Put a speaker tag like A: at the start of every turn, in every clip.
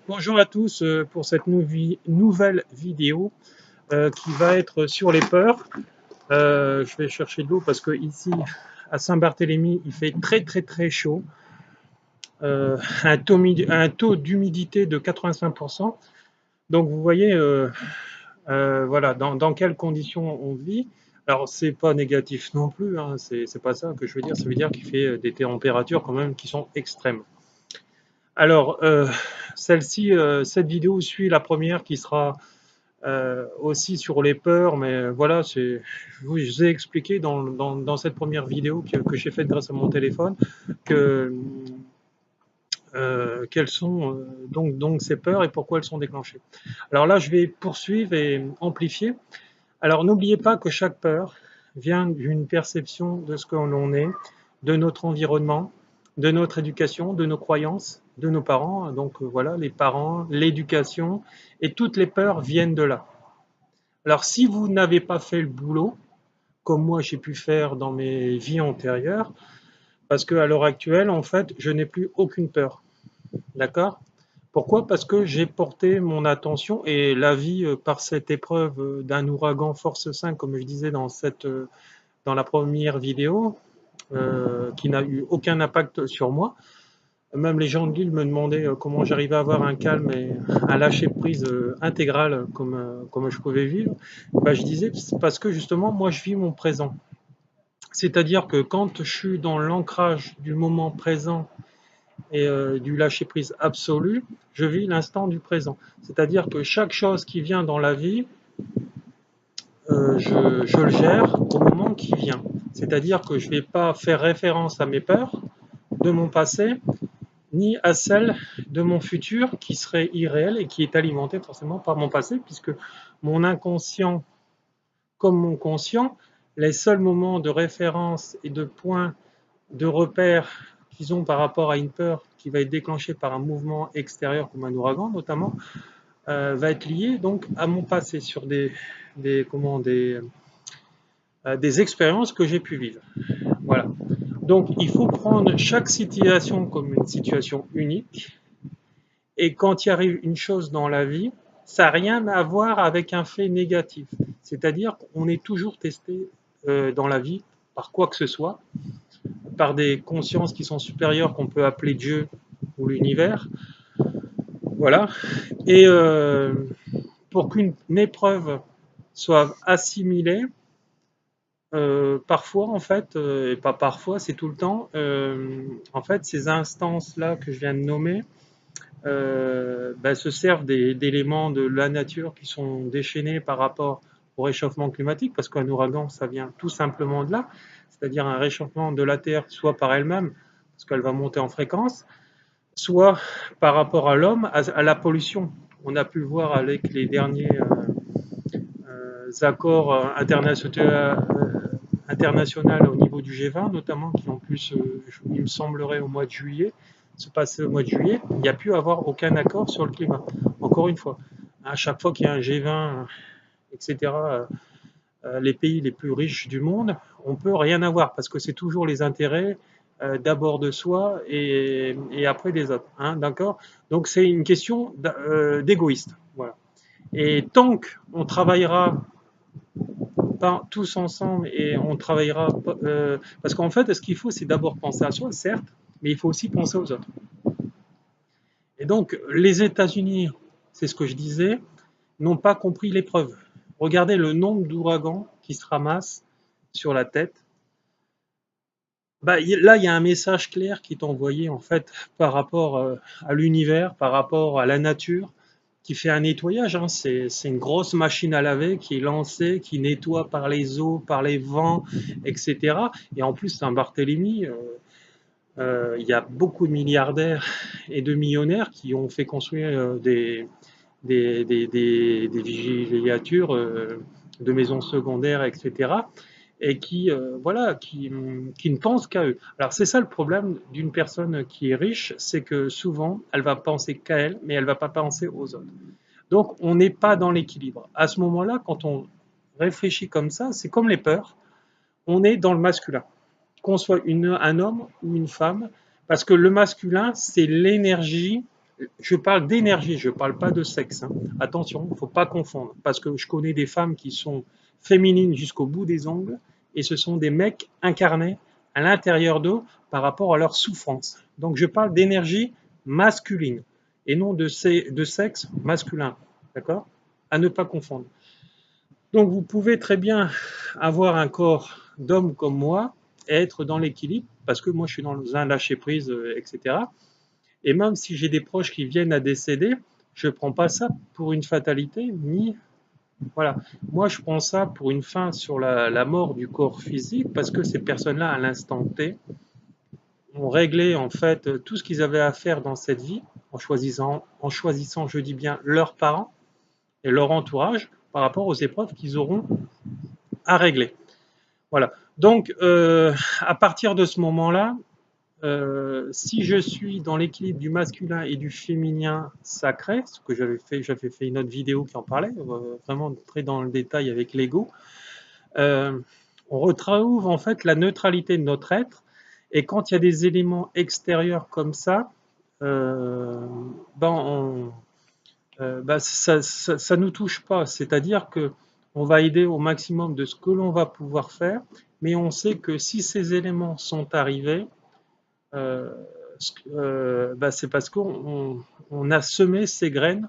A: Bonjour à tous pour cette nouvelle vidéo qui va être sur les peurs. Je vais chercher de l'eau parce que ici à Saint-Barthélemy il fait très chaud. Un taux d'humidité de 85%. Donc vous voyez voilà dans quelles conditions on vit. Alors c'est pas négatif non plus, hein, c'est pas ça que je veux dire. Ça veut dire qu'il fait des températures quand même qui sont extrêmes. Alors, cette vidéo suit la première qui sera aussi sur les peurs, mais voilà, je vous ai expliqué dans cette première vidéo que j'ai faite grâce à mon téléphone que, quelles sont donc ces peurs et pourquoi elles sont déclenchées. Alors là, je vais poursuivre et amplifier. Alors n'oubliez pas que chaque peur vient d'une perception de ce que l'on est, de notre environnement, de notre éducation, de nos croyances, de nos parents. Donc voilà, les parents, l'éducation, et toutes les peurs viennent de là. Alors si vous n'avez pas fait le boulot, comme moi j'ai pu faire dans mes vies antérieures, parce qu'à l'heure actuelle, en fait, je n'ai plus aucune peur. D'accord? Pourquoi? Parce que j'ai porté mon attention et la vie par cette épreuve d'un ouragan force 5, comme je disais dans la première vidéo, qui n'a eu aucun impact sur moi. Même les gens de l'île me demandaient comment j'arrivais à avoir un calme et un lâcher prise intégral comme je pouvais vivre. Bah, je disais parce que justement moi je vis mon présent. C'est-à-dire que quand je suis dans l'ancrage du moment présent et du lâcher-prise absolu, je vis l'instant du présent. C'est-à-dire que chaque chose qui vient dans la vie, je le gère au moment qui vient. C'est-à-dire que je ne vais pas faire référence à mes peurs de mon passé, ni à celles de mon futur qui serait irréel et qui est alimenté forcément par mon passé, puisque mon inconscient comme mon conscient, les seuls moments de référence et de points de repère qu'ils ont par rapport à une peur qui va être déclenchée par un mouvement extérieur comme un ouragan notamment, va être lié donc à mon passé sur des expériences que j'ai pu vivre. Voilà. Donc il faut prendre chaque situation comme une situation unique et quand il arrive une chose dans la vie, ça n'a rien à voir avec un fait négatif. C'est-à-dire qu'on est toujours testé dans la vie par quoi que ce soit, par des consciences qui sont supérieures qu'on peut appeler Dieu ou l'univers. Voilà. Et pour qu'une épreuve soit assimilée, parfois en fait, et pas parfois, c'est tout le temps, en fait, ces instances-là que je viens de nommer se servent d'éléments de la nature qui sont déchaînés par rapport au réchauffement climatique, parce qu'un ouragan, ça vient tout simplement de là, c'est-à-dire un réchauffement de la Terre, soit par elle-même, parce qu'elle va monter en fréquence, soit par rapport à l'homme, à la pollution. On a pu le voir avec les derniers accords internationaux au niveau du G20, notamment, qui en plus, il me semblerait, au mois de juillet, se passer au mois de juillet, il n'y a pu avoir aucun accord sur le climat. Encore une fois, à chaque fois qu'il y a un G20, etc., les pays les plus riches du monde, on ne peut rien avoir parce que c'est toujours les intérêts d'abord de soi et après des autres. Hein, d'accord? Donc c'est une question d'égoïste. Voilà. Et tant qu'on travaillera pas tous ensemble et on travaillera parce qu'en fait, ce qu'il faut, c'est d'abord penser à soi, certes, mais il faut aussi penser aux autres. Et donc, les États-Unis, c'est ce que je disais, n'ont pas compris l'épreuve. Regardez le nombre d'ouragans qui se ramassent sur la tête. Là, il y a un message clair qui est envoyé en fait par rapport à l'univers, par rapport à la nature, qui fait un nettoyage. Hein. C'est une grosse machine à laver qui est lancée, qui nettoie par les eaux, par les vents, etc. Et en plus, Saint-Barthélemy, il y a beaucoup de milliardaires et de millionnaires qui ont fait construire des villégiatures de maisons secondaires, etc. Et qui ne pensent qu'à eux. Alors c'est ça le problème d'une personne qui est riche, c'est que souvent elle va penser qu'à elle, mais elle ne va pas penser aux autres. Donc on n'est pas dans l'équilibre. À ce moment-là, quand on réfléchit comme ça, c'est comme les peurs, on est dans le masculin, qu'on soit un homme ou une femme, parce que le masculin, c'est l'énergie Je parle d'énergie, je ne parle pas de sexe, hein. Attention, il ne faut pas confondre, parce que je connais des femmes qui sont féminines jusqu'au bout des ongles, et ce sont des mecs incarnés à l'intérieur d'eux par rapport à leur souffrance. Donc je parle d'énergie masculine, et non de sexe masculin, d'accord? À ne pas confondre. Donc vous pouvez très bien avoir un corps d'homme comme moi, et être dans l'équilibre, parce que moi je suis dans un lâcher-prise, etc. Et même si j'ai des proches qui viennent à décéder, je ne prends pas ça pour une fatalité, ni voilà. Moi, je prends ça pour une fin sur la mort du corps physique, parce que ces personnes-là, à l'instant T, ont réglé en fait tout ce qu'ils avaient à faire dans cette vie, en choisissant, je dis bien, leurs parents et leur entourage par rapport aux épreuves qu'ils auront à régler. Voilà. Donc, à partir de ce moment-là, si je suis dans l'équilibre du masculin et du féminin sacré, ce que j'avais fait une autre vidéo qui en parlait, vraiment très dans le détail avec l'ego, euh, on retrouve en fait la neutralité de notre être. Et quand il y a des éléments extérieurs comme ça, euh, ben ça nous touche pas. C'est-à-dire que on va aider au maximum de ce que l'on va pouvoir faire, mais on sait que si ces éléments sont arrivés, euh, c'est parce qu'on a semé ces graines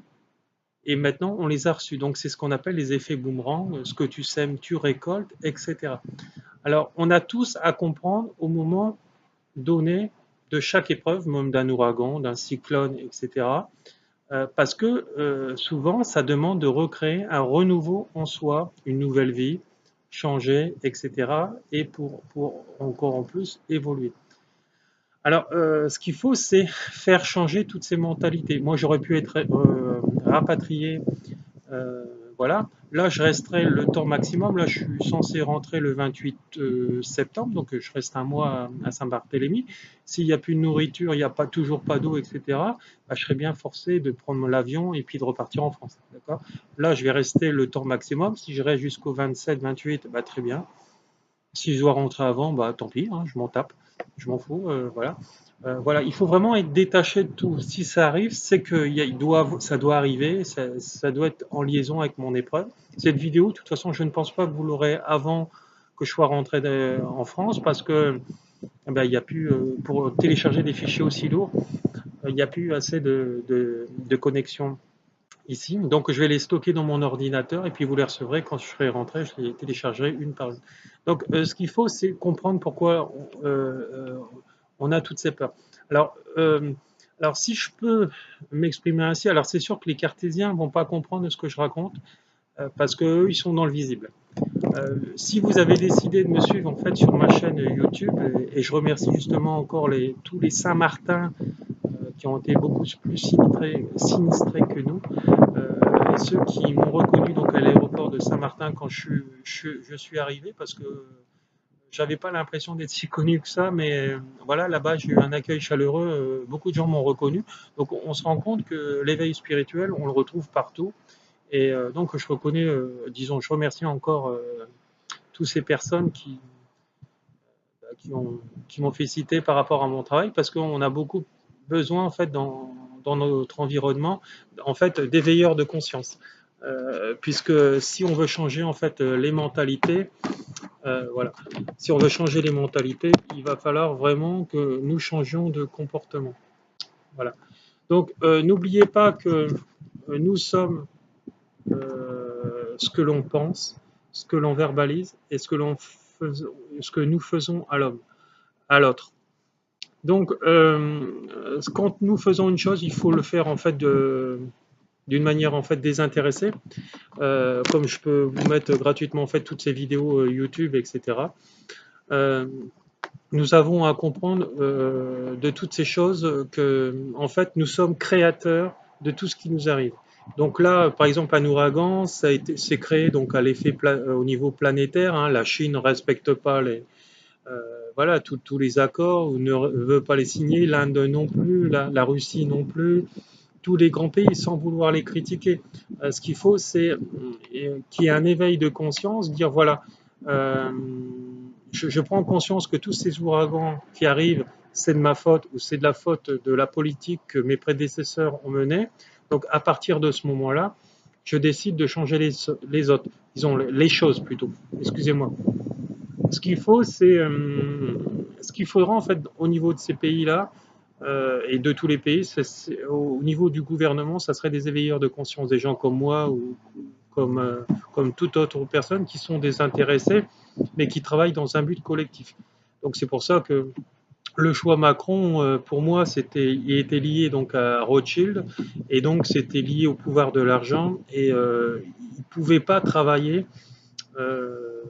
A: et maintenant on les a reçues. Donc c'est ce qu'on appelle les effets boomerang, ce que tu sèmes, tu récoltes, etc. Alors on a tous à comprendre au moment donné de chaque épreuve, même d'un ouragan, d'un cyclone, etc. Parce que souvent ça demande de recréer un renouveau en soi, une nouvelle vie, changer, etc. Et pour encore en plus évoluer. Alors, ce qu'il faut, c'est faire changer toutes ces mentalités. Moi, j'aurais pu être rapatrié, euh, voilà. Là, je resterai le temps maximum. Là, je suis censé rentrer le 28 septembre, donc je reste un mois à Saint-Barthélemy. S'il n'y a plus de nourriture, il n'y a pas, toujours pas d'eau, etc., bah, je serais bien forcé de prendre l'avion et puis de repartir en France. D'accord. Là, je vais rester le temps maximum. Si je reste jusqu'au 27, 28, bah, très bien. Si je dois rentrer avant, bah, tant pis, hein, je m'en tape, je m'en fous, voilà. Voilà, il faut vraiment être détaché de tout. Si ça arrive, c'est que ça doit arriver, ça doit être en liaison avec mon épreuve. Cette vidéo, de toute façon, je ne pense pas que vous l'aurez avant que je sois rentré en France, parce que il y a plus, pour télécharger des fichiers aussi lourds, il n'y a plus assez de connexion ici. Donc, je vais les stocker dans mon ordinateur et puis vous les recevrez quand je serai rentré. Je les téléchargerai une par une. Donc, ce qu'il faut, c'est comprendre pourquoi on a toutes ces peurs. Alors, alors, si je peux m'exprimer ainsi, alors c'est sûr que les cartésiens ne vont pas comprendre ce que je raconte parce qu'eux, ils sont dans le visible. Si vous avez décidé de me suivre en fait sur ma chaîne YouTube, et je remercie justement encore tous les Saint-Martin qui ont été beaucoup plus sinistrés que nous, et ceux qui m'ont reconnu donc à l'aéroport de Saint-Martin quand je suis arrivé, parce que j'avais pas l'impression d'être si connu que ça, mais voilà, là-bas j'ai eu un accueil chaleureux, beaucoup de gens m'ont reconnu, donc on se rend compte que l'éveil spirituel, on le retrouve partout, et donc je reconnais, disons, je remercie encore toutes ces personnes qui m'ont félicité par rapport à mon travail, parce qu'on a beaucoup besoin en fait dans notre environnement en fait d'éveilleurs de conscience, puisque si on veut changer en fait les mentalités, voilà, si on veut changer les mentalités, il va falloir vraiment que nous changions de comportement. Voilà. Donc n'oubliez pas que nous sommes ce que l'on pense, ce que l'on verbalise et ce que nous faisons à l'homme, à l'autre. Donc, quand nous faisons une chose, il faut le faire en fait d'une manière en fait désintéressée. Comme je peux vous mettre gratuitement en fait toutes ces vidéos YouTube, etc. Nous avons à comprendre de toutes ces choses que en fait nous sommes créateurs de tout ce qui nous arrive. Donc là, par exemple, un ouragan, c'est créé donc à l'effet au niveau planétaire. Hein, la Chine ne respecte pas voilà, tous les accords ou ne veut pas les signer, l'Inde non plus, la Russie non plus, tous les grands pays sans vouloir les critiquer. Ce qu'il faut, c'est qu'il y ait un éveil de conscience, dire voilà, je prends conscience que tous ces ouragans qui arrivent, c'est de ma faute ou c'est de la faute de la politique que mes prédécesseurs ont menée. Donc à partir de ce moment-là, je décide de changer les autres, disons les choses plutôt. Excusez-moi. Ce qu'il faut, c'est ce qu'il faudra en fait au niveau de ces pays-là et de tous les pays, au niveau du gouvernement, ça serait des éveilleurs de conscience, des gens comme moi ou comme, comme toute autre personne qui sont désintéressés, mais qui travaillent dans un but collectif. Donc c'est pour ça que le choix Macron, pour moi, il était lié donc à Rothschild, et donc c'était lié au pouvoir de l'argent, et il ne pouvait pas travailler euh,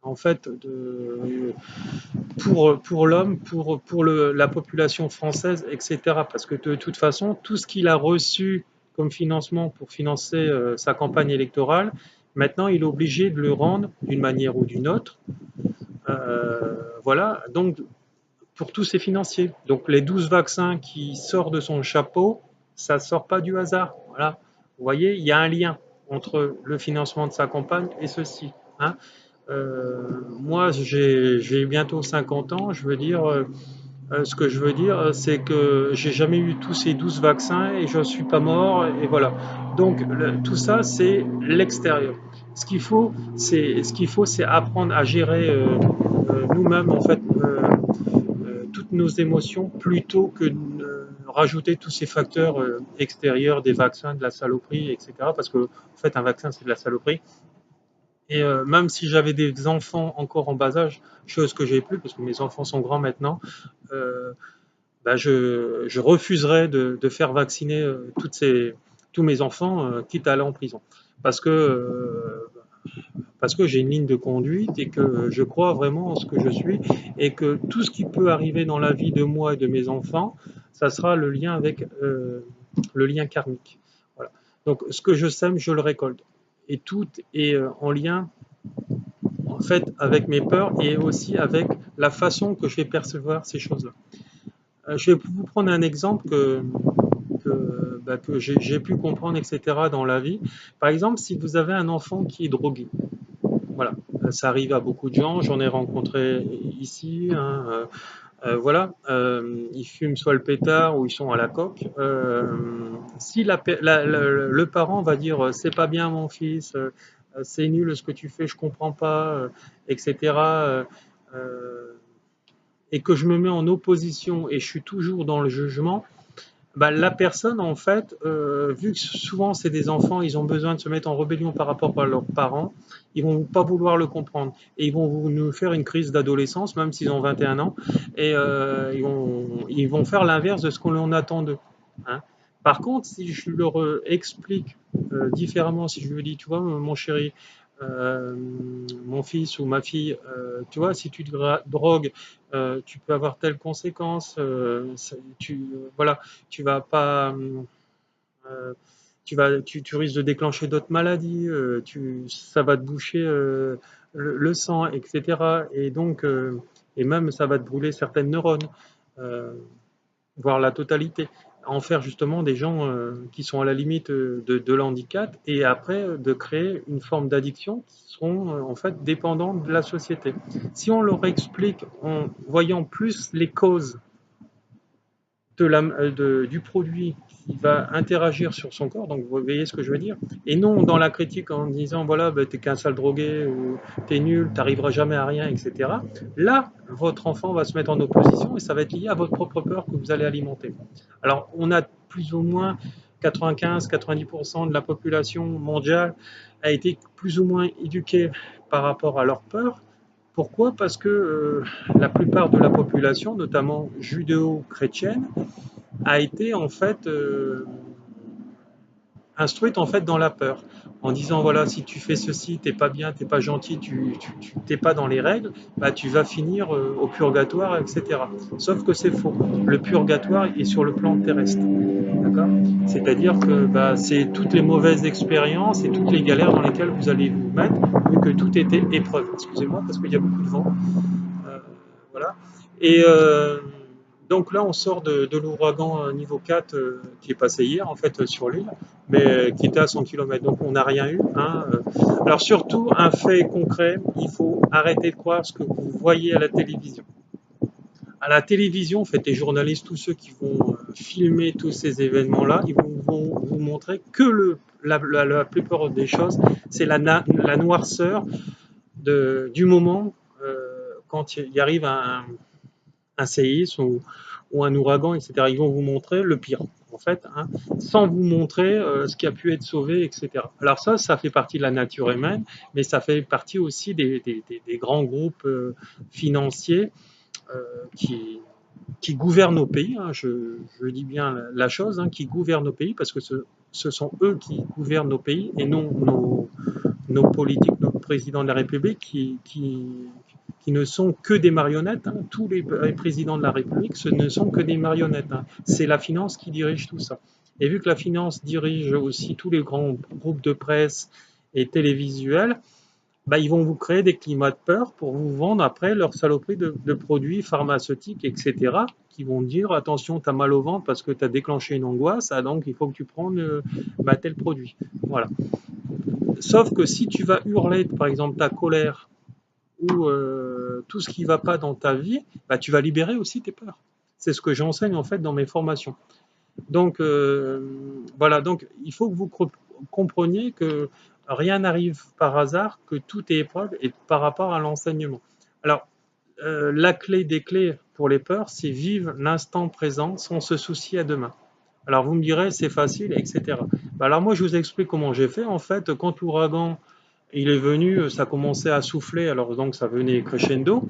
A: en fait pour l'homme, la population française, etc. Parce que de toute façon, tout ce qu'il a reçu comme financement pour financer sa campagne électorale, maintenant il est obligé de le rendre d'une manière ou d'une autre. Voilà, donc pour tous ces financiers. Donc les 12 vaccins qui sortent de son chapeau, ça ne sort pas du hasard. Voilà. Vous voyez, il y a un lien entre le financement de sa campagne et ceci. Hein. Moi, j'ai bientôt 50 ans. Je veux dire, ce que je veux dire, c'est que j'ai jamais eu tous ces 12 vaccins et je ne suis pas mort. Et voilà. Donc, tout ça, c'est l'extérieur. Ce qu'il faut, c'est apprendre à gérer nous-mêmes, en fait, toutes nos émotions plutôt que de rajouter tous ces facteurs extérieurs, des vaccins, de la saloperie, etc. Parce que, en fait, un vaccin, c'est de la saloperie. Et même si j'avais des enfants encore en bas âge, chose que j'ai plus parce que mes enfants sont grands maintenant, euh, bah, je refuserais de faire vacciner tous mes enfants, quitte à aller en prison. Parce que, euh, parce que j'ai une ligne de conduite et que je crois vraiment en ce que je suis et que tout ce qui peut arriver dans la vie de moi et de mes enfants, ça sera le lien avec le lien karmique. Voilà. Donc ce que je sème, je le récolte. Et tout est en lien en fait avec mes peurs et aussi avec la façon que je vais percevoir ces choses-là. Je vais vous prendre un exemple que j'ai pu comprendre, etc., dans la vie. Par exemple, si vous avez un enfant qui est drogué, voilà, ça arrive à beaucoup de gens, j'en ai rencontré ici, hein, voilà, ils fument soit le pétard ou ils sont à la coque. Si le parent va dire c'est pas bien mon fils, c'est nul ce que tu fais, je comprends pas, etc. euh, et que je me mets en opposition et je suis toujours dans le jugement, bah, la personne, en fait, vu que souvent c'est des enfants, ils ont besoin de se mettre en rébellion par rapport à leurs parents, ils vont pas vouloir le comprendre. Et ils vont nous faire une crise d'adolescence, même s'ils ont 21 ans, et ils vont faire l'inverse de ce qu'on attend d'eux. Hein. Par contre, si je leur explique différemment, si je lui dis, tu vois, mon chéri, euh, mon fils ou ma fille, tu vois, si tu te drogues, tu peux avoir telle conséquence, voilà, tu vas pas, euh, tu risques de déclencher d'autres maladies, ça va te boucher le sang, etc. Et donc, et même ça va te brûler certaines neurones. Euh, voire la totalité, en faire justement des gens qui sont à la limite de l'handicap et après de créer une forme d'addiction qui seront en fait dépendants de la société. Si on leur explique en voyant plus les causes du produit qui va interagir sur son corps, donc vous voyez ce que je veux dire, et non dans la critique en disant voilà, bah, t'es qu'un sale drogué, ou t'es nul, t'arriveras jamais à rien, etc. Là, votre enfant va se mettre en opposition et ça va être lié à votre propre peur que vous allez alimenter. Alors, on a plus ou moins 95-90% de la population mondiale a été plus ou moins éduquée par rapport à leur peur. Pourquoi? Parce que la plupart de la population, notamment judéo-chrétienne, a été en fait instruite en fait dans la peur, en disant voilà si tu fais ceci, t'es pas bien, t'es pas gentil, t'es pas dans les règles, bah tu vas finir au purgatoire, etc. Sauf que c'est faux. Le purgatoire est sur le plan terrestre, d'accord. C'est-à-dire que bah, c'est toutes les mauvaises expériences et toutes les galères dans lesquelles vous allez vous mettre, vu que tout était épreuve. Excusez-moi parce qu'il y a beaucoup de vent. Euh, voilà. Et donc là, on sort de l'ouragan niveau 4 qui est passé hier, en fait, sur l'île, mais qui était à 100 km. Donc on n'a rien eu. Hein. Alors surtout, un fait concret, il faut arrêter de croire ce que vous voyez à la télévision. à la télévision, en fait, les journalistes, tous ceux qui vont filmer tous ces événements-là, ils vont vous montrer que la plupart des choses, c'est la noirceur du moment quand il arrive un séisme ou un ouragan, etc. Ils vont vous montrer le pire, en fait, hein, sans vous montrer ce qui a pu être sauvé, etc. Alors ça fait partie de la nature humaine, mais ça fait partie aussi des grands groupes financiers euh, qui, qui gouvernent nos pays, hein, je dis bien la chose, hein, qui gouvernent nos pays, parce que ce sont eux qui gouvernent nos pays et non nos politiques, nos présidents de la République qui ne sont que des marionnettes. Hein. Tous les présidents de la République, ce ne sont que des marionnettes. Hein. C'est la finance qui dirige tout ça. Et vu que la finance dirige aussi tous les grands groupes de presse et télévisuels, bah, ils vont vous créer des climats de peur pour vous vendre après leur saloperie de produits pharmaceutiques, etc., qui vont dire attention, tu as mal au ventre parce que tu as déclenché une angoisse, ah, donc il faut que tu prennes tel produit. Voilà. Sauf que si tu vas hurler, par exemple, ta colère ou tout ce qui ne va pas dans ta vie, bah, tu vas libérer aussi tes peurs. C'est ce que j'enseigne en fait dans mes formations. Donc voilà, donc il faut que vous compreniez que rien n'arrive par hasard, que tout est épreuve et par rapport à l'enseignement. Alors, la clé des clés pour les peurs, c'est vivre l'instant présent sans se soucier à demain. Alors vous me direz, c'est facile, etc. Bah alors moi, je vous explique comment j'ai fait. En fait, quand l'ouragan il est venu, ça commençait à souffler, alors donc ça venait crescendo.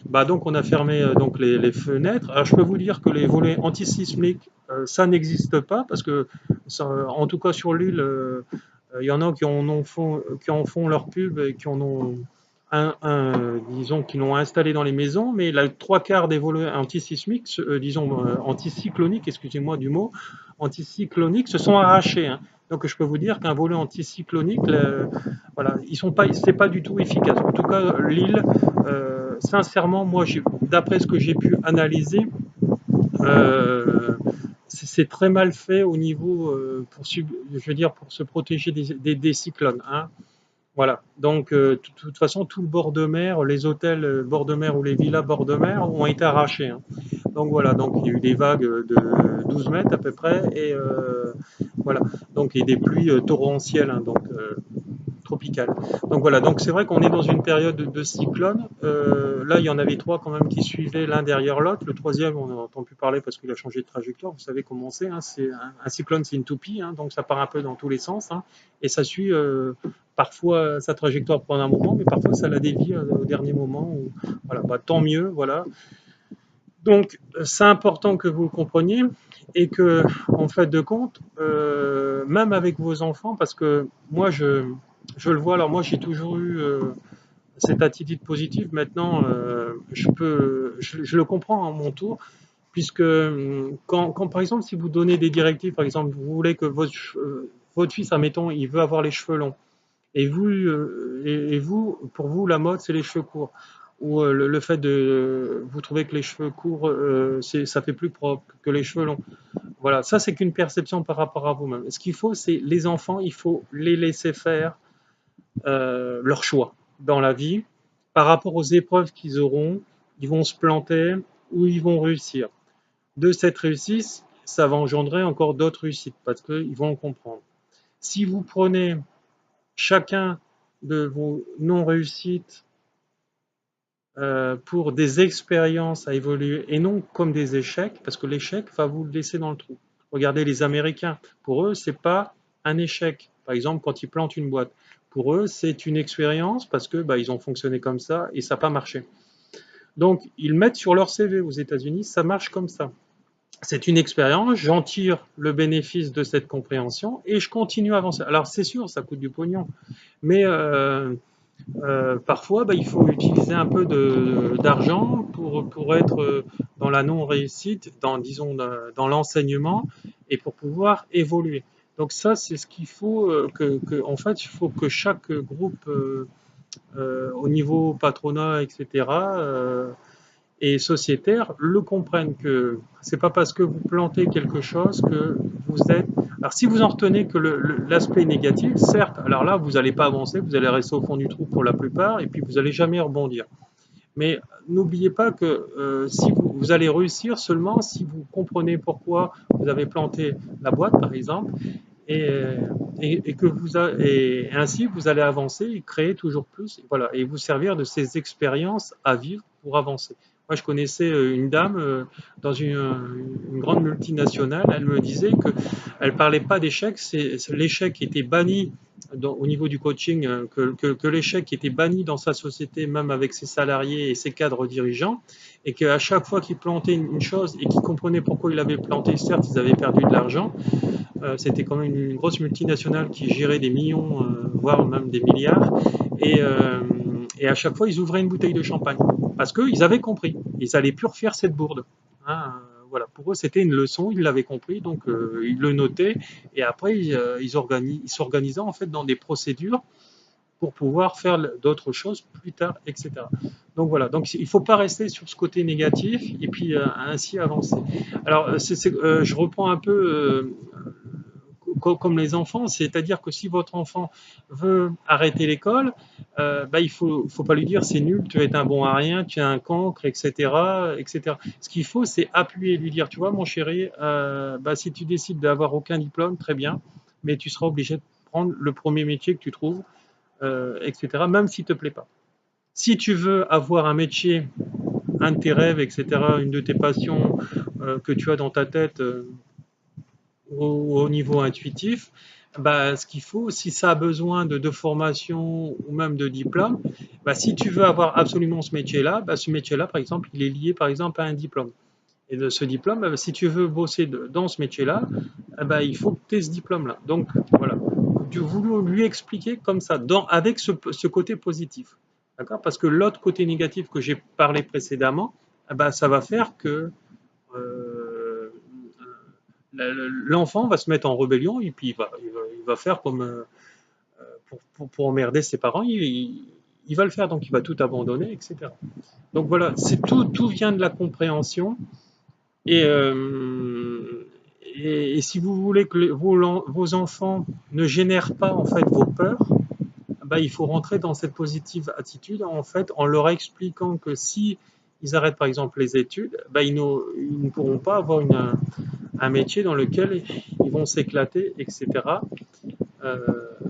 A: Bah donc on a fermé donc les fenêtres. Alors je peux vous dire que les volets antisismiques, ça n'existe pas parce que ça, en tout cas sur l'île, il y en a qui en font leur pub et qui en ont disons qui l'ont installé dans les maisons, mais la trois quarts des volets antisismiques, disons anticycloniques, excusez-moi du mot, anticycloniques se sont arrachés. Hein. Donc je peux vous dire qu'un volet anticyclonique, voilà, ils sont pas, c'est pas du tout efficace. En tout cas, l'île, sincèrement, moi, d'après ce que j'ai pu analyser, euh, c'est très mal fait au niveau je veux dire, pour se protéger des cyclones. Hein. Voilà. Donc, de toute façon, tout le bord de mer, les hôtels bord de mer ou les villas bord de mer ont été arrachés. Hein. Donc voilà. Donc il y a eu des vagues de 12 mètres à peu près et voilà. Donc il y a des pluies torrentielles. Hein, donc tropicale. Donc voilà, donc c'est vrai qu'on est dans une période de cyclone. Là, il y en avait trois quand même qui suivaient l'un derrière l'autre. Le troisième, on n'a entendu parler parce qu'il a changé de trajectoire. Vous savez comment c'est. Hein, un cyclone, c'est une toupie, hein, donc ça part un peu dans tous les sens. Hein, et ça suit parfois sa trajectoire pendant un moment, mais parfois ça la dévie au dernier moment. Voilà, bah, tant mieux. Voilà. Donc, c'est important que vous le compreniez et que, en fait de compte, même avec vos enfants, parce que moi, je le vois, alors moi, j'ai toujours eu cette attitude positive. Maintenant, je le comprends à mon tour, puisque quand, par exemple, si vous donnez des directives, par exemple, vous voulez que votre fils, admettons, il veut avoir les cheveux longs, et vous, pour vous, la mode, c'est les cheveux courts. Ou le fait de vous trouvez que les cheveux courts, ça fait plus propre que les cheveux longs. Voilà, ça c'est qu'une perception par rapport à vous-même. Ce qu'il faut, c'est les enfants, il faut les laisser faire leur choix dans la vie par rapport aux épreuves qu'ils auront. Ils vont se planter ou ils vont réussir. De cette réussite, ça va engendrer encore d'autres réussites parce qu'ils vont comprendre. Si vous prenez chacun de vos non-réussites pour des expériences à évoluer et non comme des échecs, parce que l'échec va vous le laisser dans le trou. Regardez les Américains, pour eux, c'est pas un échec. Par exemple, quand ils plantent une boîte, pour eux, c'est une expérience parce que ils ont fonctionné comme ça et ça n'a pas marché. Donc, ils mettent sur leur CV aux États-Unis, ça marche comme ça. C'est une expérience, j'en tire le bénéfice de cette compréhension et je continue à avancer. Alors, c'est sûr, ça coûte du pognon, mais parfois, il faut utiliser un peu d'argent pour être dans la non-réussite, disons, dans l'enseignement et pour pouvoir évoluer. Donc ça, c'est ce qu'il faut en fait, il faut que chaque groupe au niveau patronat, etc., et sociétaire le comprenne que c'est pas parce que vous plantez quelque chose que vous êtes. Alors si vous en retenez que l'aspect négatif, certes, alors là vous n'allez pas avancer, vous allez rester au fond du trou pour la plupart, et puis vous n'allez jamais rebondir. Mais n'oubliez pas que si vous allez réussir seulement si vous comprenez pourquoi vous avez planté la boîte, par exemple, et, et ainsi vous allez avancer et créer toujours plus, et voilà, et vous servir de ces expériences à vivre pour avancer. Moi, je connaissais une dame dans une grande multinationale. Elle me disait que elle parlait pas d'échec, c'est l'échec qui était banni au niveau du coaching, que l'échec était banni dans sa société, même avec ses salariés et ses cadres dirigeants, et qu'à chaque fois qu'il plantait une chose et qu'il comprenait pourquoi il avait planté, certes, ils avaient perdu de l'argent, c'était quand même une grosse multinationale qui gérait des millions, voire même des milliards. Et, euh, et à chaque fois, ils ouvraient une bouteille de champagne. Parce qu'ils avaient compris. Ils n'allaient plus refaire cette bourde. Hein, voilà. Pour eux, c'était une leçon, ils l'avaient compris, donc ils le notaient. Et après, ils s'organisaient en fait dans des procédures pour pouvoir faire d'autres choses plus tard, etc. Donc voilà, donc il ne faut pas rester sur ce côté négatif et puis ainsi avancer. Alors, je reprends un peu comme les enfants, c'est-à-dire que si votre enfant veut arrêter l'école, bah, il faut pas lui dire c'est nul, tu es un bon à rien, tu es un cancre, etc., etc. Ce qu'il faut, c'est appuyer, lui dire, tu vois, mon chéri, bah, si tu décides d'avoir aucun diplôme, très bien, mais tu seras obligé de prendre le premier métier que tu trouves, etc., même s'il ne te plaît pas. Si tu veux avoir un métier, un de tes rêves, etc., une de tes passions que tu as dans ta tête, au niveau intuitif, bah, ce qu'il faut, si ça a besoin de formation ou même de diplôme, bah, si tu veux avoir absolument ce métier-là, bah, ce métier-là, par exemple, il est lié par exemple à un diplôme. Et de ce diplôme, bah, si tu veux bosser dans ce métier-là, bah, il faut que tu aies ce diplôme-là. Donc voilà, tu voulais lui expliquer comme ça, avec ce côté positif. D'accord. Parce que l'autre côté négatif que j'ai parlé précédemment, bah, ça va faire que euh, l'enfant va se mettre en rébellion et puis il va faire comme pour emmerder ses parents, il va le faire, donc il va tout abandonner, etc. Donc voilà, tout vient de la compréhension et, et si vous voulez que vos enfants ne génèrent pas en fait vos peurs, bah, il faut rentrer dans cette positive attitude en fait en leur expliquant que si ils arrêtent par exemple les études, bah, ils ne pourront pas avoir un métier dans lequel ils vont s'éclater, etc. Euh,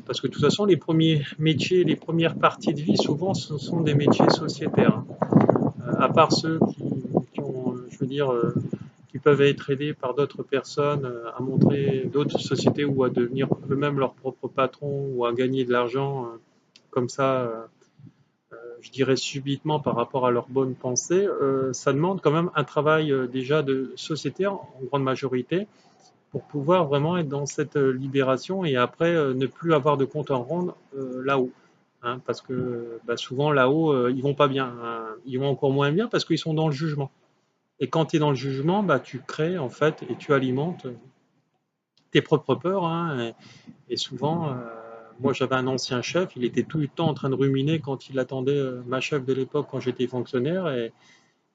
A: parce que de toute façon, les premiers métiers, les premières parties de vie, souvent, ce sont des métiers sociétaires. À part ceux qui ont, je veux dire, qui peuvent être aidés par d'autres personnes à montrer d'autres sociétés ou à devenir eux-mêmes leur propre patron ou à gagner de l'argent comme ça, je dirais subitement par rapport à leurs bonnes pensées, ça demande quand même un travail déjà de sociétaire en grande majorité pour pouvoir vraiment être dans cette libération et après ne plus avoir de compte à rendre là-haut. Hein, parce que bah, souvent là-haut, ils vont pas bien. Hein. Ils vont encore moins bien parce qu'ils sont dans le jugement. Et quand tu es dans le jugement, bah, tu crées en fait et tu alimentes tes propres peurs. Hein, et souvent, moi j'avais un ancien chef, il était tout le temps en train de ruminer quand il attendait ma chef de l'époque quand j'étais fonctionnaire. Et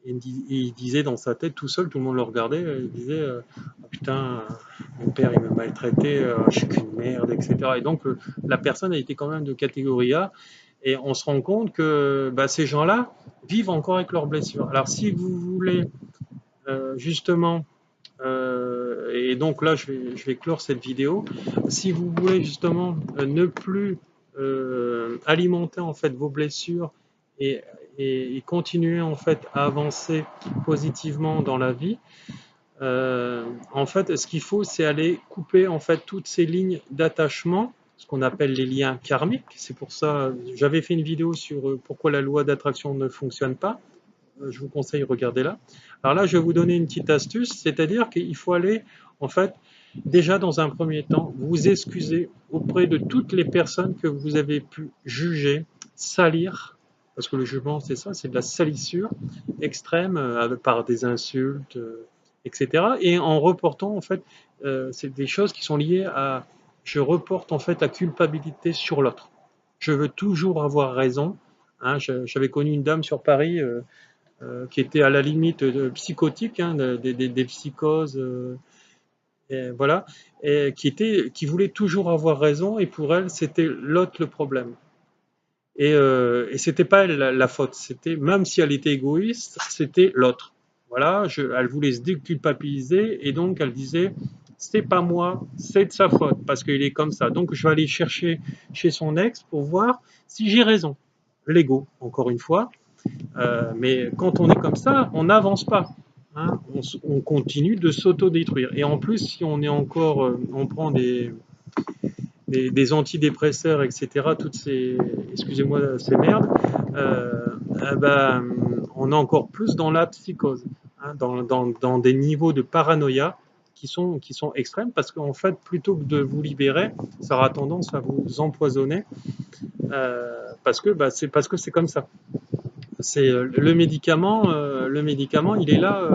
A: il disait dans sa tête tout seul, tout le monde le regardait, il disait oh, putain, mon père il me maltraitait, je suis qu'une merde, etc. Et donc la personne a été quand même de catégorie A, et on se rend compte que bah, ces gens-là vivent encore avec leurs blessures. Alors si vous voulez justement, et donc là je vais clore cette vidéo, si vous voulez justement ne plus alimenter en fait vos blessures et, et continuer en fait à avancer positivement dans la vie, en fait ce qu'il faut c'est aller couper en fait toutes ces lignes d'attachement, ce qu'on appelle les liens karmiques. C'est pour ça j'avais fait une vidéo sur pourquoi la loi d'attraction ne fonctionne pas. Je vous conseille, regardez là. Alors là, je vais vous donner une petite astuce, c'est-à-dire qu'il faut aller, en fait, déjà dans un premier temps, vous excuser auprès de toutes les personnes que vous avez pu juger, salir, parce que le jugement, c'est ça, c'est de la salissure extrême par des insultes, etc. Et en reportant, en fait, c'est des choses qui sont liées à, je reporte en fait la culpabilité sur l'autre. Je veux toujours avoir raison. Hein, j'avais connu une dame sur Paris qui était à la limite psychotique, hein, des psychoses, et voilà, et qui voulait toujours avoir raison, et pour elle, c'était l'autre le problème. Et c'était pas elle la faute, c'était même si elle était égoïste, c'était l'autre. Voilà, elle voulait se déculpabiliser et donc elle disait c'est pas moi, c'est de sa faute parce qu'il est comme ça. Donc je vais aller chercher chez son ex pour voir si j'ai raison. L'ego, encore une fois. Mais quand on est comme ça, on n'avance pas. Hein. On continue de s'auto-détruire. Et en plus, si on est encore, on prend des antidépresseurs, etc., toutes ces, excusez-moi, ces merdes, ben, on est encore plus dans la psychose, hein, dans des niveaux de paranoïa qui sont extrêmes, parce qu'en fait, plutôt que de vous libérer, ça aura tendance à vous empoisonner, parce que c'est comme ça. C'est le médicament, il est là,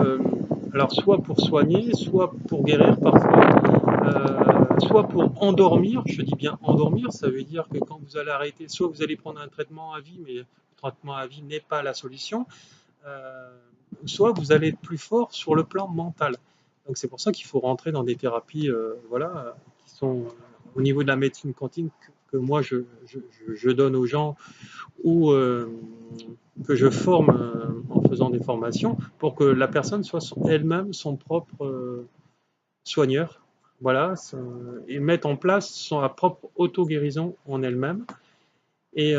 A: alors soit pour soigner, soit pour guérir parfois, soit pour endormir. Je dis bien endormir, ça veut dire que quand vous allez arrêter, soit vous allez prendre un traitement à vie, mais le traitement à vie n'est pas la solution, euh, soit vous allez être plus fort sur le plan mental. Donc c'est pour ça qu'il faut rentrer dans des thérapies, voilà, qui sont au niveau de la médecine quantique que moi je donne aux gens ou que je forme en faisant des formations pour que la personne soit elle-même son propre soigneur, voilà, et mettre en place sa propre auto-guérison en elle-même. Et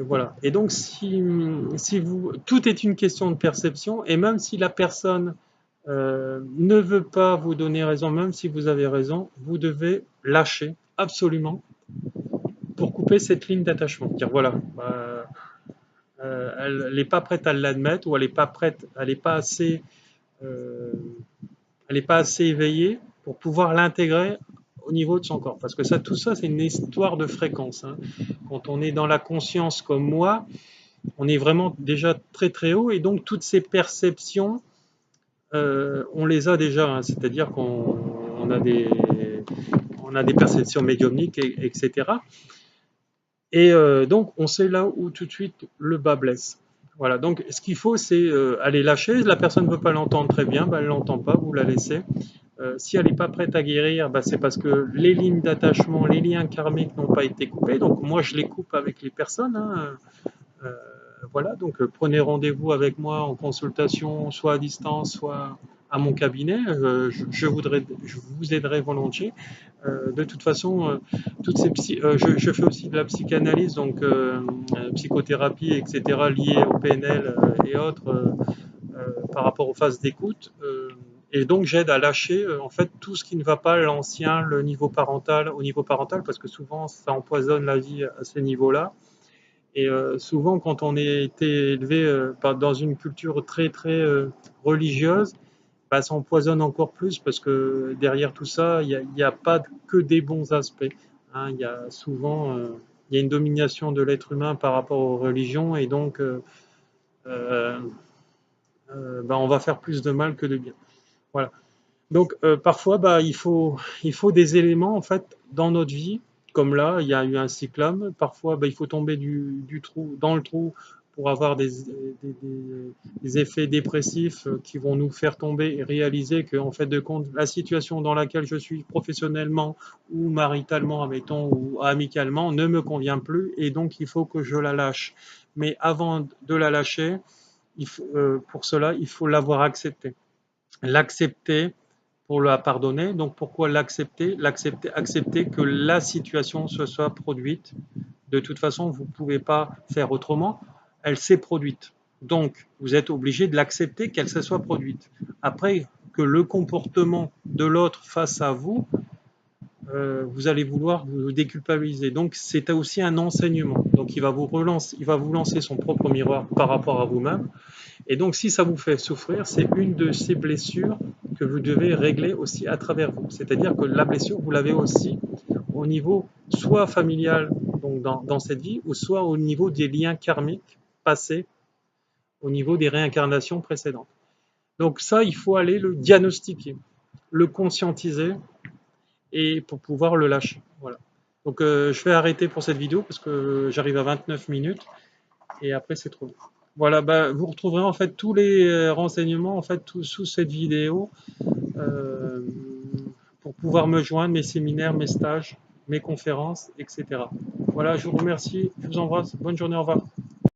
A: voilà. Et donc, si vous, tout est une question de perception, et même si la personne ne veut pas vous donner raison, même si vous avez raison, vous devez lâcher absolument pour couper cette ligne d'attachement. Dire voilà, elle n'est pas prête à l'admettre ou elle n'est pas prête, euh, elle est pas assez éveillée pour pouvoir l'intégrer au niveau de son corps. Parce que ça, tout ça, c'est une histoire de fréquence. Hein. Quand on est dans la conscience comme moi, on est vraiment déjà très très haut et donc toutes ces perceptions, on les a déjà. Hein. C'est-à-dire qu'on on a des perceptions médiumniques, etc. Et donc, on sait là où tout de suite le bas blesse. Voilà, donc ce qu'il faut, c'est aller lâcher. La personne ne veut pas l'entendre très bien, bah, elle ne l'entend pas, vous la laissez. Si elle n'est pas prête à guérir, bah, c'est parce que les lignes d'attachement, les liens karmiques n'ont pas été coupés. Donc moi, je les coupe avec les personnes. Hein. Euh, voilà, donc prenez rendez-vous avec moi en consultation, soit à distance, soit à mon cabinet. Je vous aiderai volontiers. De toute façon, je fais aussi de la psychanalyse, donc psychothérapie, etc., liée au PNL et autres par rapport aux phases d'écoute. Et donc j'aide à lâcher en fait tout ce qui ne va pas, l'ancien, le niveau parental, au niveau parental, parce que souvent ça empoisonne la vie à ces niveaux-là. Et souvent, quand on a été élevé dans une culture très très religieuse, bah, ça empoisonne encore plus parce que derrière tout ça, il n'y a pas que des bons aspects. Hein. Il y a souvent il y a une domination de l'être humain par rapport aux religions et donc euh, bah, on va faire plus de mal que de bien. Voilà. Donc parfois, bah, il faut des éléments en fait dans notre vie, comme là, il y a eu un cyclone. Parfois, bah, il faut tomber du trou, dans le trou pour avoir des effets dépressifs qui vont nous faire tomber et réaliser que, en fait, de compte, la situation dans laquelle je suis professionnellement ou maritalement, admettons, ou amicalement, ne me convient plus et donc il faut que je la lâche. Mais avant de la lâcher, pour cela, il faut l'avoir accepté. L'accepter pour la pardonner. Donc pourquoi l'accepter? Accepter que la situation se soit produite. De toute façon, vous ne pouvez pas faire autrement. Elle s'est produite. Donc vous êtes obligé de l'accepter qu'elle se soit produite. Après, que le comportement de l'autre face à vous, vous allez vouloir vous déculpabiliser. Donc c'est aussi un enseignement. Donc il va vous lancer son propre miroir par rapport à vous-même. Et donc, si ça vous fait souffrir, c'est une de ces blessures que vous devez régler aussi à travers vous. C'est-à-dire que la blessure, vous l'avez aussi au niveau soit familial, donc dans cette vie, ou soit au niveau des liens karmiques passés, au niveau des réincarnations précédentes. Donc ça, il faut aller le diagnostiquer, le conscientiser et pour pouvoir le lâcher. Voilà. Donc je vais arrêter pour cette vidéo parce que j'arrive à 29 minutes et après c'est trop long. Voilà, bah, vous retrouverez en fait tous les renseignements en fait sous cette vidéo euh, pour pouvoir me joindre, mes séminaires, mes stages, mes conférences, etc. Voilà, je vous remercie, je vous embrasse, bonne journée, au revoir.